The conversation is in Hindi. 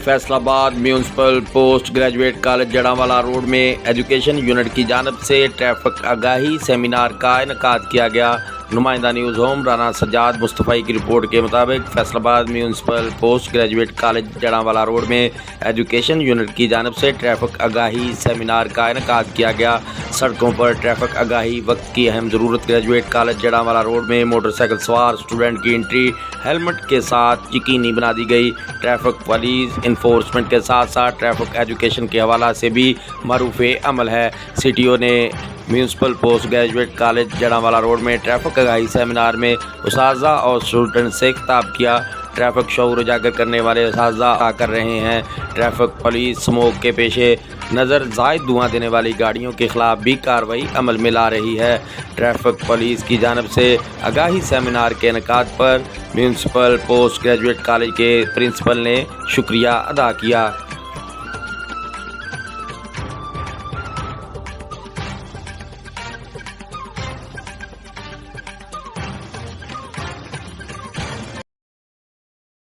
Faisalabad municipal post graduate college Jaranwala road में एजुकेशन यूनिट की जानिब से ट्रैफिक आगाही सेमिनार का इनेकाद किया गया। नुमाइंदा न्यूज़ होम राना सज्जाद मुस्तफ़ी की रिपोर्ट के मुताबिक Faisalabad municipal post graduate college Jaranwala road में एजुकेशन यूनिट की जानिब से ट्रैफिक आगाही सेमिनार का इनेकाद किया गया। सड़कों पर ट्रैफिक आगाही वक्त की अहम ज़रूरत। ग्रेजुएट कॉलेज जड़ांवाला रोड में मोटरसाइकिल सवार स्टूडेंट की एंट्री हेलमेट के साथ यकीनी बना दी गई। ट्रैफिक पुलिस इन्फोर्समेंट के साथ साथ ट्रैफिक एजुकेशन के हवाला से भी मरूफ़ अमल है। CTO ने municipal post graduate college Jaranwala road में ट्रैफिक आगाही सेमिनार में उस्ताज़ा और स्टूडेंट से खिताब किया। ट्रैफिक शऊर उजागर करने वाले उस्ताज़ा कर रहे हैं। ट्रैफिक पुलिस स्मोक के पेशे नज़र जायद धुआं देने वाली गाड़ियों के खिलाफ भी कार्रवाई अमल में ला रही है। ट्रैफिक पुलिस की जानिब से आगाही सेमिनार के इनेकाद पर म्यूनसिपल पोस्ट ग्रेजुएट कॉलेज के प्रिंसिपल ने शुक्रिया अदा किया।